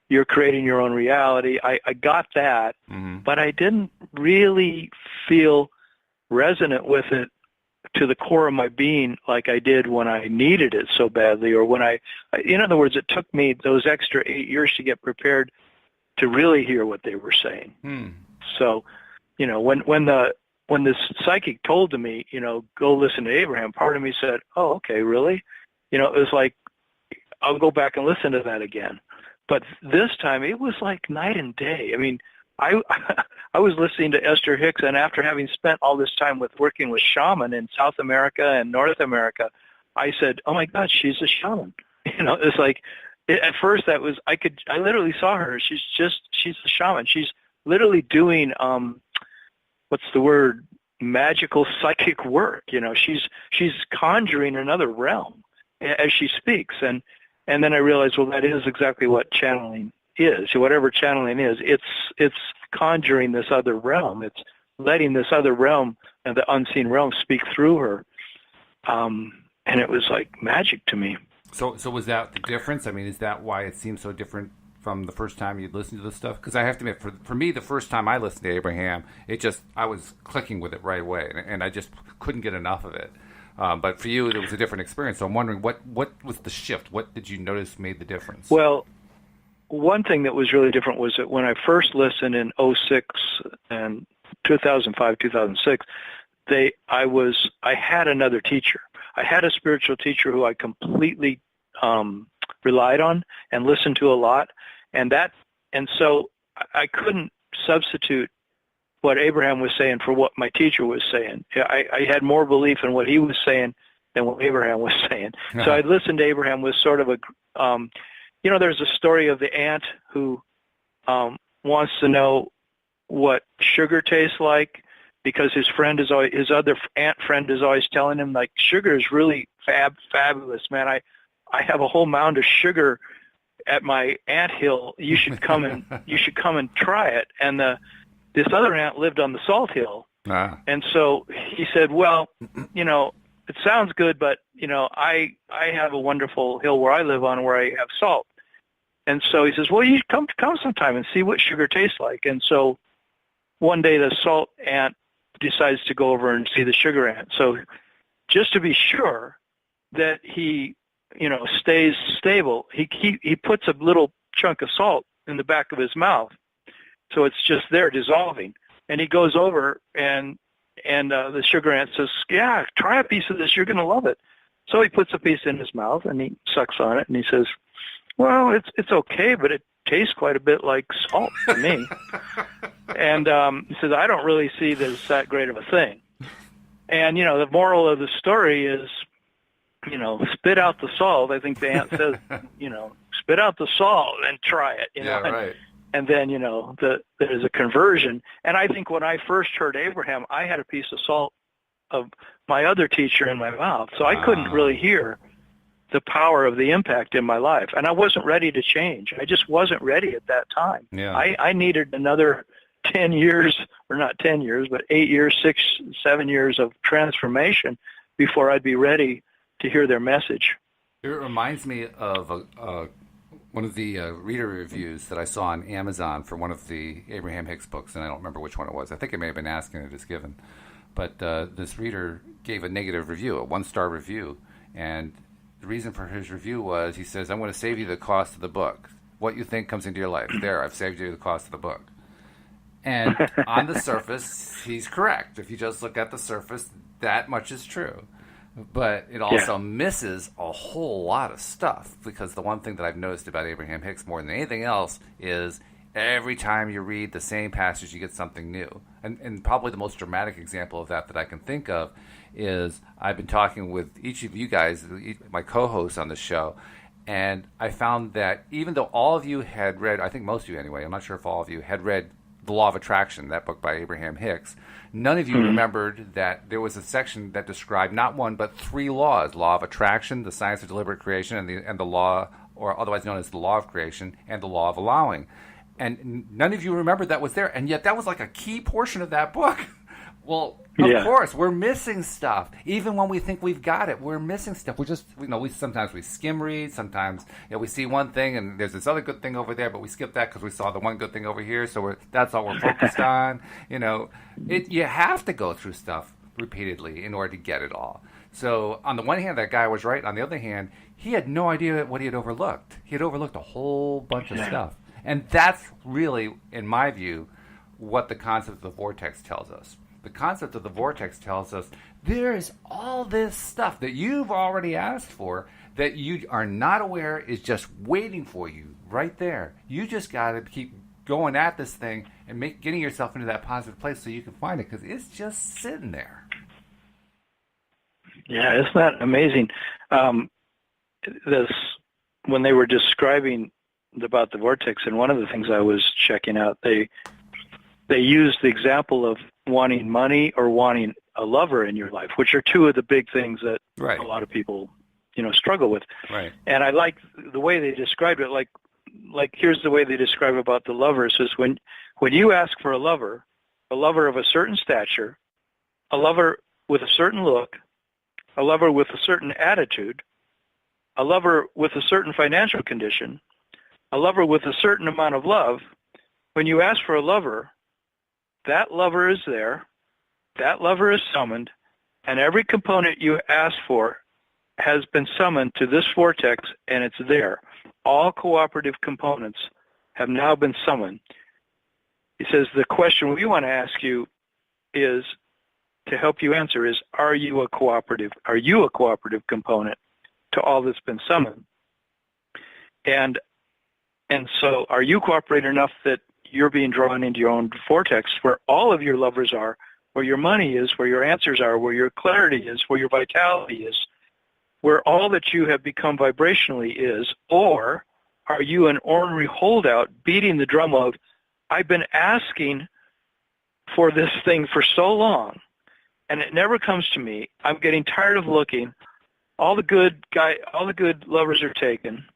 you're creating your own reality. I got that, but I didn't really feel resonant with it to the core of my being like I did when I needed it so badly, or when in other words, it took me those extra 8 years to get prepared to really hear what they were saying. So, when this psychic told me, go listen to Abraham, part of me said, oh, okay, really? It was like, I'll go back and listen to that again. But this time it was like night and day. I mean, I was listening to Esther Hicks, and after having spent all this time working with shaman in South America and North America, I said, oh my God, she's a shaman. It's like, at first that was, I literally saw her. She's a shaman. She's literally doing, what's the word? Magical psychic work. She's conjuring another realm as she speaks. And then I realized, well, that is exactly what channeling is. Whatever channeling is, it's conjuring this other realm. It's letting this other realm and the unseen realm speak through her. And it was like magic to me. So was that the difference? I mean, is that why it seems so different from the first time you'd listened to this stuff? Because I have to admit, for me, the first time I listened to Abraham, I was clicking with it right away, and I just couldn't get enough of it. But for you, it was a different experience. So I'm wondering, what was the shift? What did you notice made the difference? Well, one thing that was really different was that when I first listened in 2006 and 2005, 2006, I had another teacher. I had a spiritual teacher who I completely relied on and listened to a lot, and so I couldn't substitute what Abraham was saying for what my teacher was saying. I had more belief in what he was saying than what Abraham was saying. So I listened to Abraham with sort of a, there's a story of the ant who wants to know what sugar tastes like, because his other ant friend is always telling him, like, sugar is really fabulous, man. I have a whole mound of sugar at my anthill. You should come and try it. And this other ant lived on the salt hill. And so he said, well, it sounds good, but I have a wonderful hill where I live on where I have salt. And so he says, well, you come sometime and see what sugar tastes like. And so one day the salt ant decides to go over and see the sugar ant. So just to be sure that he, stays stable, he puts a little chunk of salt in the back of his mouth. So it's just there dissolving. And he goes over and the sugar ant says, yeah, try a piece of this. You're going to love it. So he puts a piece in his mouth and he sucks on it and he says, well, it's okay, but it tastes quite a bit like salt to me. And he says, I don't really see that it's that great of a thing. And, the moral of the story is, spit out the salt. I think the ant says, spit out the salt and try it. Yeah, right. And then, there's a conversion. And I think when I first heard Abraham, I had a piece of salt of my other teacher in my mouth. So I couldn't really hear the power of the impact in my life. And I wasn't ready to change. I just wasn't ready at that time. Yeah. I needed another 10 years, or not 10 years, but 8 years, 6, 7 years of transformation before I'd be ready to hear their message. It reminds me of one of the reader reviews that I saw on Amazon for one of the Abraham Hicks books, and I don't remember which one it was. I think it may have been Asking It Is Given. But this reader gave a negative review, a 1-star review, and the reason for his review was, he says, I'm going to save you the cost of the book. What you think comes into your life. There, I've saved you the cost of the book. And on the surface, he's correct. If you just look at the surface, that much is true. But it also misses a whole lot of stuff, because the one thing that I've noticed about Abraham Hicks more than anything else is every time you read the same passage, you get something new. And probably the most dramatic example of that I can think of is I've been talking with each of you guys, my co-hosts on the show, and I found that even though all of you had read, I think most of you anyway, I'm not sure if all of you had read The Law of Attraction, that book by Abraham Hicks, none of you remembered that there was a section that described not one but 3 laws: law of attraction, the science of deliberate creation, and the law, or otherwise known as the law of creation, and the law of allowing. And none of you remembered that was there, and yet that was like a key portion of that book. Well, of course, we're missing stuff. Even when we think we've got it, we're missing stuff. We just, sometimes we skim read, sometimes we see one thing and there's this other good thing over there, but we skip that because we saw the one good thing over here, so that's all we're focused on. You have to go through stuff repeatedly in order to get it all. So on the one hand, that guy was right. On the other hand, he had no idea what he had overlooked. He had overlooked a whole bunch of stuff. And that's really, in my view, what the concept of the vortex tells us. The concept of the vortex tells us there is all this stuff that you've already asked for that you are not aware is just waiting for you right there. You just got to keep going at this thing and getting yourself into that positive place so you can find it, because it's just sitting there. Yeah, isn't that amazing? When they were describing about the vortex, and one of the things I was checking out, they used the example of wanting money or wanting a lover in your life, which are two of the big things that a lot of people, struggle with. Right. And I like the way they described it. Like here's the way they describe about the lover. It says when you ask for a lover of a certain stature, a lover with a certain look, a lover with a certain attitude, a lover with a certain financial condition, a lover with a certain amount of love, when you ask for a lover, that lover is there, that lover is summoned, and every component you ask for has been summoned to this vortex, and it's there. All cooperative components have now been summoned. He says the question we want to ask you is, to help you answer, is, are you a cooperative component to all that's been summoned? And so are you cooperating enough that you're being drawn into your own vortex where all of your lovers are, where your money is, where your answers are, where your clarity is, where your vitality is, where all that you have become vibrationally is? Or are you an ornery holdout beating the drum of, I've been asking for this thing for so long and it never comes to me. I'm getting tired of looking. All the good lovers are taken.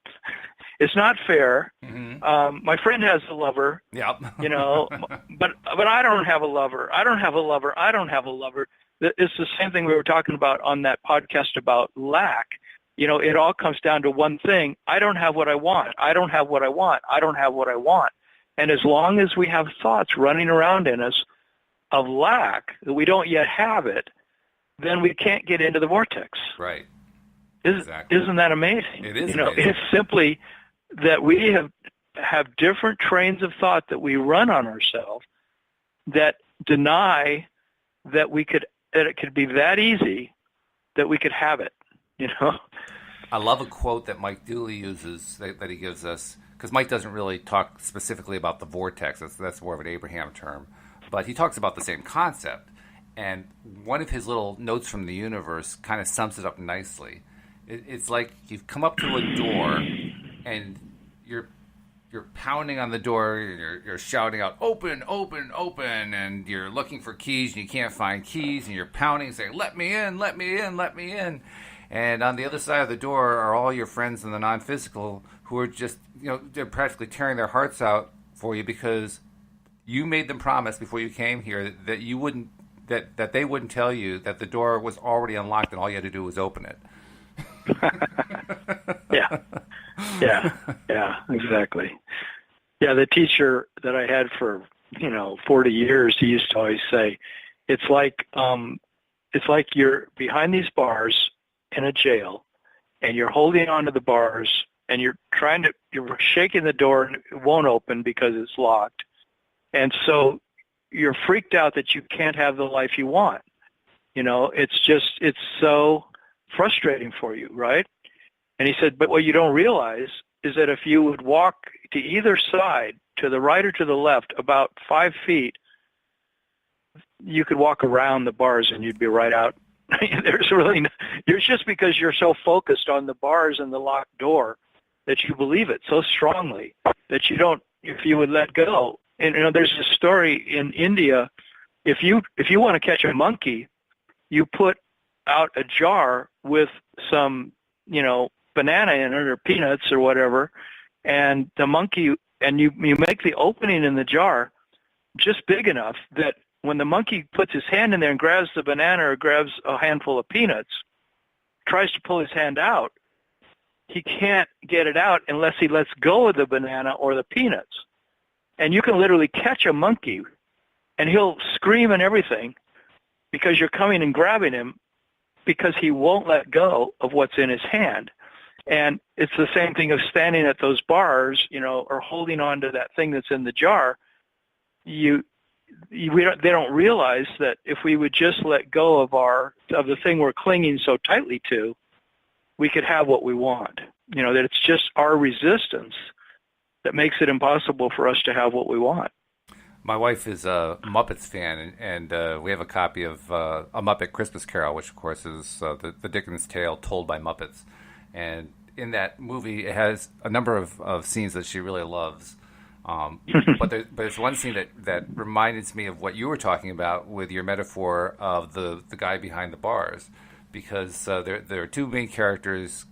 It's not fair. Mm-hmm. My friend has a lover. Yep. But I don't have a lover. I don't have a lover. It's the same thing we were talking about on that podcast about lack. It all comes down to one thing. I don't have what I want. I don't have what I want. I don't have what I want. And as long as we have thoughts running around in us of lack, that we don't yet have it, then we can't get into the vortex. Right. Exactly. Isn't that amazing? It is amazing. It's simply that we have different trains of thought that we run on ourselves that deny that it could be that easy that we could have it. I love a quote that Mike Dooley uses that he gives us, because Mike doesn't really talk specifically about the vortex. That's more of an Abraham term, but he talks about the same concept. And one of his little notes from the universe kind of sums it up nicely. It's like you've come up to a door and you're pounding on the door, you're shouting out, open, open, open, and you're looking for keys and you can't find keys, and you're pounding saying, let me in, let me in, let me in. And on the other side of the door are all your friends in the non-physical who are just, they're practically tearing their hearts out for you because you made them promise before you came here that you wouldn't, that they wouldn't tell you that the door was already unlocked and all you had to do was open it. Yeah, exactly. Yeah, the teacher that I had for 40 years, he used to always say, it's like you're behind these bars in a jail, and you're holding onto the bars, and you're shaking the door, and it won't open because it's locked. And so you're freaked out that you can't have the life you want. It's so frustrating for you, right? And he said, but what you don't realize is that if you would walk to either side, to the right or to the left, about 5 feet, you could walk around the bars and you'd be right out. It's just because you're so focused on the bars and the locked door that you believe it so strongly that you don't, if you would let go. And there's a story in India, if you want to catch a monkey, you put out a jar with some, banana in it or peanuts or whatever, and the monkey, and you make the opening in the jar just big enough that when the monkey puts his hand in there and grabs the banana or grabs a handful of peanuts, tries to pull his hand out, he can't get it out unless he lets go of the banana or the peanuts. And you can literally catch a monkey, and he'll scream and everything because you're coming and grabbing him because he won't let go of what's in his hand. And it's the same thing of standing at those bars, or holding on to that thing that's in the jar. They don't realize that if we would just let go of the thing we're clinging so tightly to, we could have what we want. That it's just our resistance that makes it impossible for us to have what we want. My wife is a Muppets fan, and we have a copy of A Muppet Christmas Carol, which, of course, is the Dickens tale told by Muppets. And in that movie, it has a number of scenes that she really loves. But there's one scene that reminds me of what you were talking about with your metaphor of the guy behind the bars. Because there are two main characters,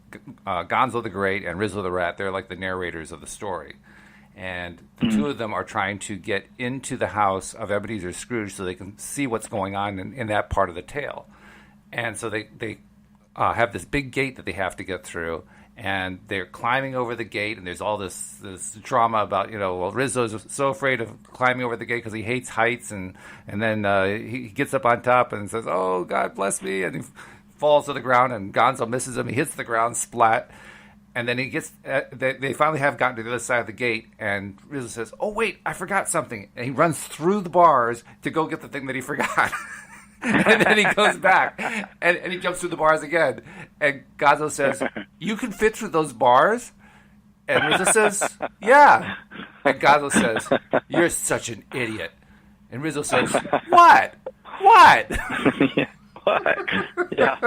Gonzo the Great and Rizzo the Rat. They're like the narrators of the story. And the two of them are trying to get into the house of Ebenezer Scrooge so they can see what's going on in that part of the tale. And so they have this big gate that they have to get through, and they're climbing over the gate, and there's all this drama about, Rizzo's so afraid of climbing over the gate because he hates heights, and then he gets up on top and says, "Oh, God bless me," and he falls to the ground, and Gonzo misses him. He hits the ground, splat. And then he gets. They finally have gotten to the other side of the gate, and Rizzo says, "Oh wait, I forgot something." And he runs through the bars to go get the thing that he forgot. And then he goes back, and he jumps through the bars again. And Gonzo says, "You can fit through those bars?" And Rizzo says, "Yeah." And Gonzo says, "You're such an idiot." And Rizzo says, "What? What?" What? Yeah.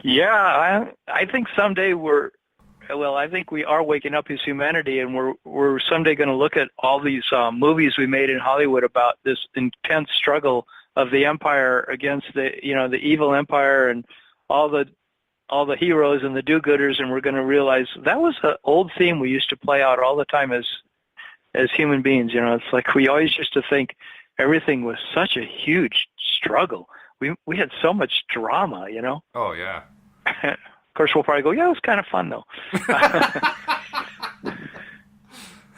Yeah, I think someday I think we are waking up as humanity, and we're someday going to look at all these movies we made in Hollywood about this intense struggle of the empire against the evil empire and all the heroes and the do-gooders, and we're going to realize that was an old theme we used to play out all the time as human beings. It's like we always used to think everything was such a huge struggle. We had so much drama, Oh, yeah. Of course, we'll probably go, yeah, it was kind of fun, though.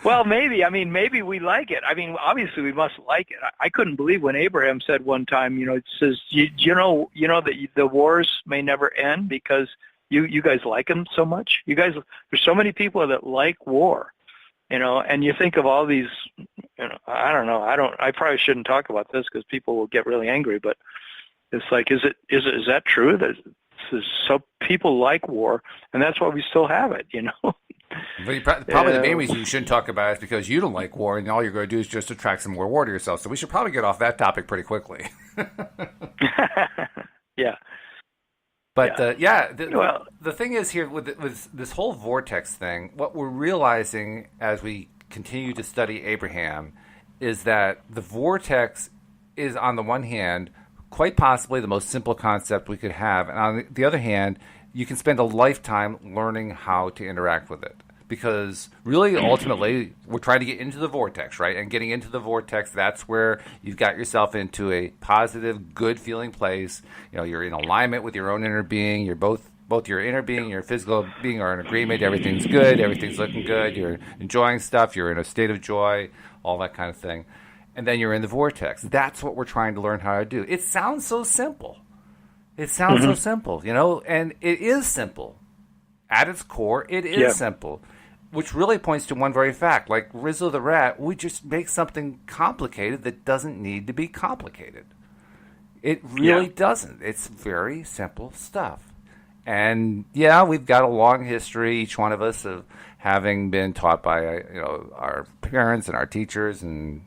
Well, maybe. Maybe we like it. Obviously, we must like it. I couldn't believe when Abraham said one time, it says, you know that the wars may never end because you guys like them so much. There's so many people that like war, and you think of all these, I don't know. I probably shouldn't talk about this because people will get really angry, but it's like, is that true? That so people like war, and that's why we still have it, But probably the main reason you shouldn't talk about it is because you don't like war, and all you're going to do is just attract some more war to yourself. So we should probably get off that topic pretty quickly. Yeah. But the thing is here with this whole vortex thing, what we're realizing as we continue to study Abraham is that the vortex is, on the one hand, quite possibly the most simple concept we could have. And on the other hand, you can spend a lifetime learning how to interact with it. Because really, ultimately, we're trying to get into the vortex, right? And getting into the vortex, that's where you've got yourself into a positive, good-feeling place. You're in alignment with your own inner being. You're both your inner being and your physical being are in agreement. Everything's good. Everything's looking good. You're enjoying stuff. You're in a state of joy, all that kind of thing. And then you're in the vortex. That's what we're trying to learn how to do. It sounds so simple. It sounds so simple, and it is simple. At its core, it is simple, which really points to one very fact. Like Rizzo the Rat, we just make something complicated that doesn't need to be complicated. It really doesn't. It's very simple stuff. And we've got a long history, each one of us, of having been taught by our parents and our teachers and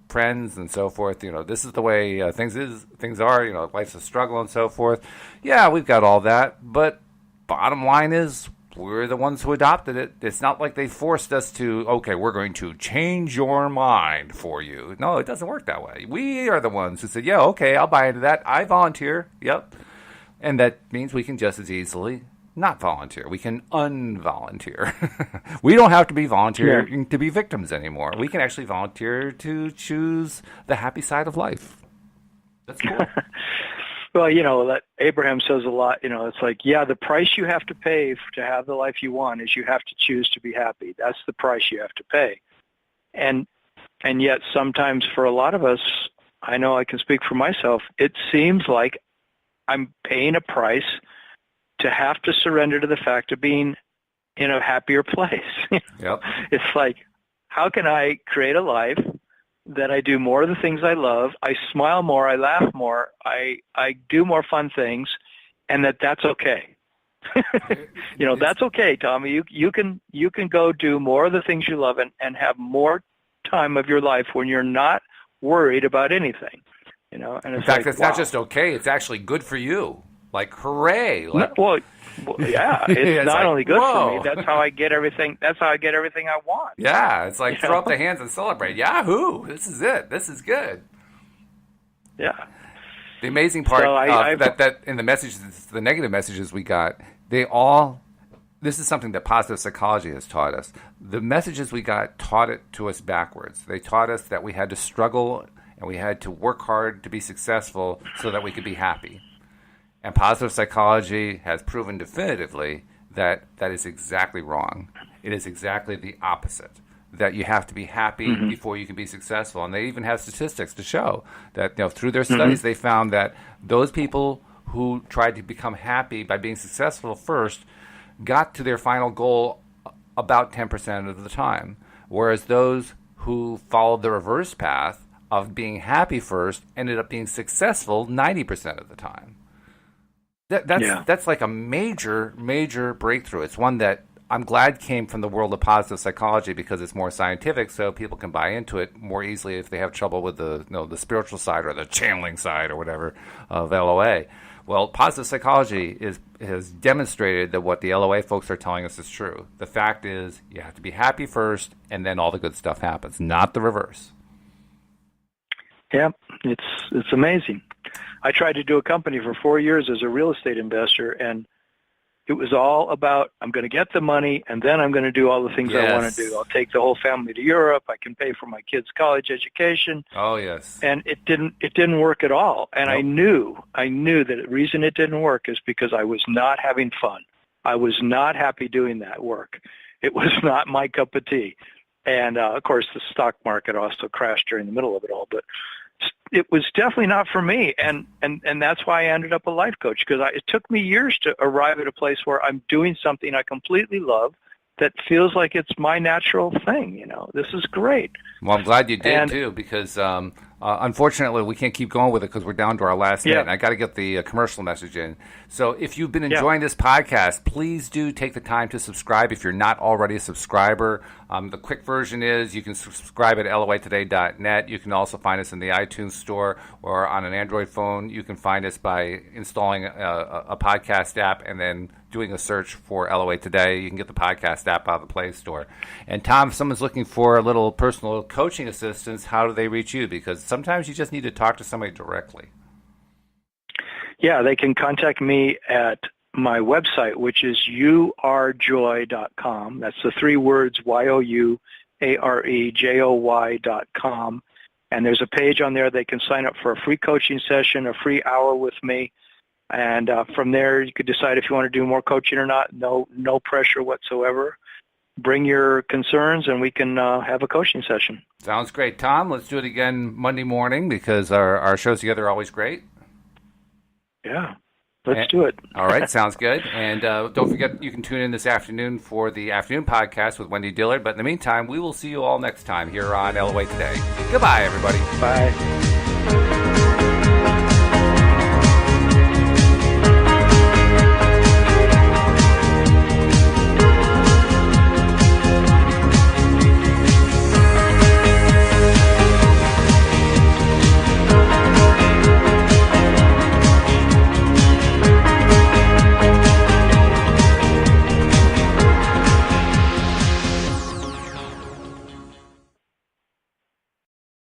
friends and so forth. This is the way things are. Life's a struggle and so forth. Yeah, we've got all that, but bottom line is we're the ones who adopted it. It's not like they forced us to. Okay, we're going to change your mind for you. No, it doesn't work that way. We are the ones who said, "Yeah, okay, I'll buy into that. I volunteer." Yep. And that means we can just as easily not volunteer. We can unvolunteer. We don't have to be volunteering to be victims anymore. We can actually volunteer to choose the happy side of life. That's cool. Well, that Abraham says a lot. It's like, the price you have to pay to have the life you want is you have to choose to be happy. That's the price you have to pay. And yet sometimes for a lot of us, I know I can speak for myself, it seems like I'm paying a price to have to surrender to the fact of being in a happier place. Yep. It's like, how can I create a life that I do more of the things I love, I smile more, I laugh more, I do more fun things, and that's okay. That's okay, Tommy. You can go do more of the things you love and have more time of your life when you're not worried about anything. And it's in fact, it's not just okay; it's actually good for you. Like, hooray! It's not only good for me. That's how I get everything. That's how I get everything I want. Yeah, it's like throw up the hands and celebrate. Yahoo! This is it. This is good. Yeah. The amazing part that in the messages, the negative messages we got, this is something that positive psychology has taught us. The messages we got taught it to us backwards. They taught us that we had to struggle and we had to work hard to be successful so that we could be happy. And positive psychology has proven definitively that is exactly wrong. It is exactly the opposite, that you have to be happy before you can be successful. And they even have statistics to show that through their studies they found that those people who tried to become happy by being successful first got to their final goal about 10% of the time, whereas those who followed the reverse path of being happy first ended up being successful 90% of the time. That's like a major, major breakthrough. It's one that I'm glad came from the world of positive psychology because it's more scientific, so people can buy into it more easily if they have trouble with the spiritual side or the channeling side or whatever of LOA. Well, positive psychology has demonstrated that what the LOA folks are telling us is true. The fact is you have to be happy first, and then all the good stuff happens, not the reverse. Yeah, it's amazing. I tried to do a company for 4 years as a real estate investor, and it was all about, I'm going to get the money, and then I'm going to do all the things I want to do. I'll take the whole family to Europe. I can pay for my kids' college education. Oh, yes. And it didn't work at all. And nope. I knew that the reason it didn't work is because I was not having fun. I was not happy doing that work. It was not my cup of tea. And, of course, the stock market also crashed during the middle of it all. But it was definitely not for me, and that's why I ended up a life coach, because it took me years to arrive at a place where I'm doing something I completely love that feels like it's my natural thing. This is great. Well, I'm glad you did too, because unfortunately we can't keep going with it because we're down to our last minute. And I got to get the commercial message in. So if you've been enjoying this podcast, please do take the time to subscribe if you're not already a subscriber. The quick version is you can subscribe at loatoday.net. You can also find us in the iTunes store or on an Android phone. You can find us by installing a podcast app and then doing a search for LOA Today. You can get the podcast app out of the Play Store. And Tom, if someone's looking for a little personal coaching assistance, how do they reach you? Because sometimes you just need to talk to somebody directly. Yeah, they can contact me at my website, which is youarejoy.com. That's the three words, youarejoy.com. And there's a page on there they can sign up for a free coaching session, a free hour with me. And from there, you could decide if you want to do more coaching or not. No pressure whatsoever. Bring your concerns, and we can have a coaching session. Sounds great. Tom, let's do it again Monday morning because our shows together are always great. Yeah. Let's do it. All right, sounds good. And don't forget, you can tune in this afternoon for the afternoon podcast with Wendy Dillard. But in the meantime, we will see you all next time here on LOA Today. Goodbye, everybody. Bye.